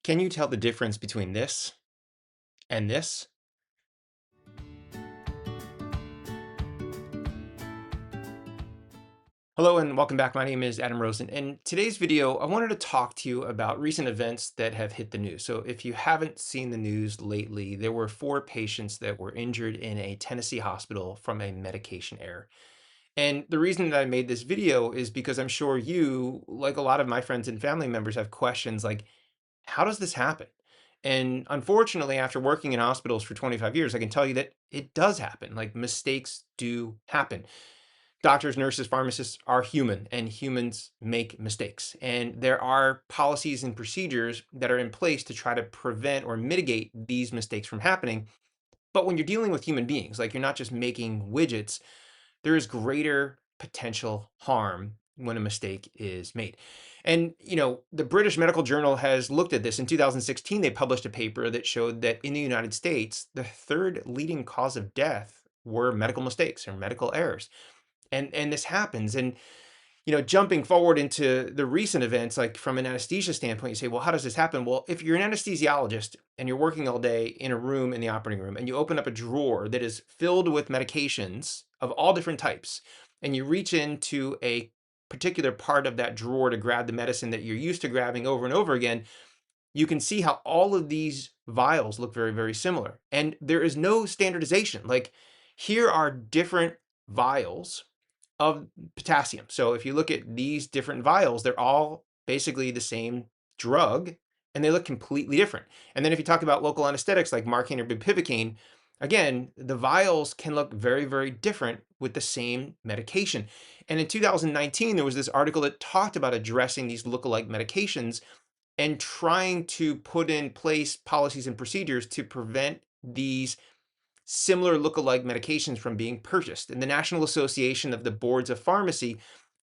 Can you tell the difference between this and this? Hello and welcome back. My name is Adam Rosen. In today's video, I wanted to talk to you about recent events that have hit the news. So if you haven't seen the news lately, there were 4 patients that were injured in a Tennessee hospital from a medication error. And the reason that I made this video is because I'm sure you, like a lot of my friends and family members, have questions like, how does this happen? And unfortunately, after working in hospitals for 25 years, I can tell you that it does happen. Like mistakes do happen. Doctors, nurses, pharmacists are human, and humans make mistakes. And there are policies and procedures that are in place to try to prevent or mitigate these mistakes from happening. But when you're dealing with human beings, like you're not just making widgets, there is greater potential harm when a mistake is made. And, the British Medical Journal has looked at this. In 2016, they published a paper that showed that in the United States, the third leading cause of death were medical mistakes or medical errors. And this happens. And jumping forward into the recent events, like from an anesthesia standpoint, you say, well, how does this happen? Well, if you're an anesthesiologist and you're working all day in a room in the operating room and you open up a drawer that is filled with medications of all different types, and you reach into a particular part of that drawer to grab the medicine that you're used to grabbing over and over again, you can see how all of these vials look very, very similar. And there is no standardization. Like here are different vials of potassium. So if you look at these different vials, they're all basically the same drug and they look completely different. And then if you talk about local anesthetics like Marcaine or bupivacaine, again, the vials can look very, very different with the same medication. And in 2019, there was this article that talked about addressing these lookalike medications and trying to put in place policies and procedures to prevent these similar lookalike medications from being purchased. And the National Association of the Boards of Pharmacy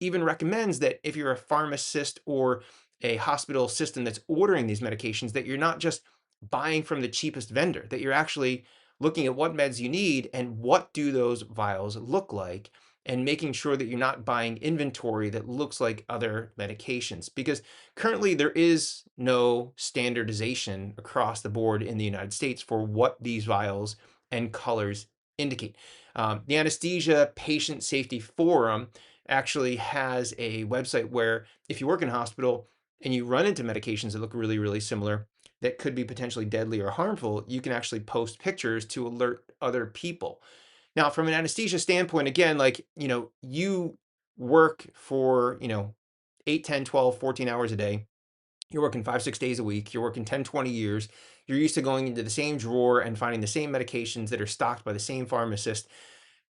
even recommends that if you're a pharmacist or a hospital system that's ordering these medications, that you're not just buying from the cheapest vendor, that you're actually looking at what meds you need and what do those vials look like, and making sure that you're not buying inventory that looks like other medications. Because currently there is no standardization across the board in the United States for what these vials and colors indicate. The Anesthesia Patient Safety Forum actually has a website where if you work in a hospital and you run into medications that look really, really similar that could be potentially deadly or harmful, you can actually post pictures to alert other people. Now, from an anesthesia standpoint, again, like, you work for, 8, 10, 12, 14 hours a day. You're working 5, 6 days a week. You're working 10, 20 years. You're used to going into the same drawer and finding the same medications that are stocked by the same pharmacist.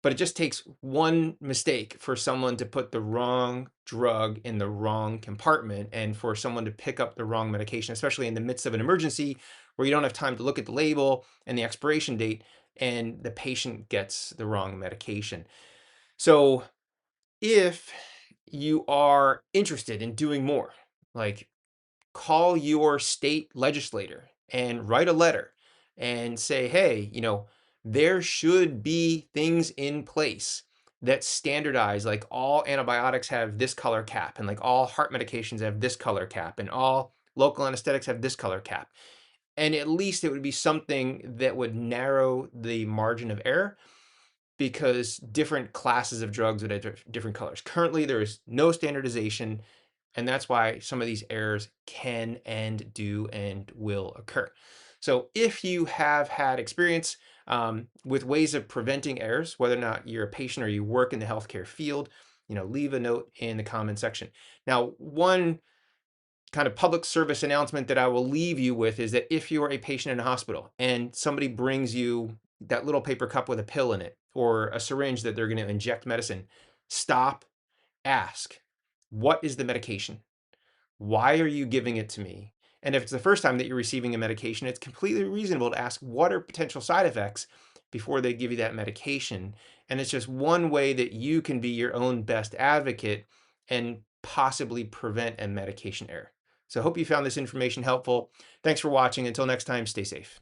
But it just takes one mistake for someone to put the wrong drug in the wrong compartment and for someone to pick up the wrong medication, especially in the midst of an emergency where you don't have time to look at the label and the expiration date, and the patient gets the wrong medication. So if you are interested in doing more, like call your state legislator and write a letter and say, hey, there should be things in place that standardize, like all antibiotics have this color cap, and like all heart medications have this color cap, and all local anesthetics have this color cap. And at least it would be something that would narrow the margin of error because different classes of drugs would have different colors. Currently, there is no standardization, and that's why some of these errors can and do and will occur. So if you have had experience with ways of preventing errors, whether or not you're a patient or you work in the healthcare field, leave a note in the comment section. Now, one kind of public service announcement that I will leave you with is that if you're a patient in a hospital and somebody brings you that little paper cup with a pill in it or a syringe that they're going to inject medicine, stop, ask, what is the medication? Why are you giving it to me? And if it's the first time that you're receiving a medication, it's completely reasonable to ask what are potential side effects before they give you that medication. And it's just one way that you can be your own best advocate and possibly prevent a medication error. So I hope you found this information helpful. Thanks for watching. Until next time, stay safe.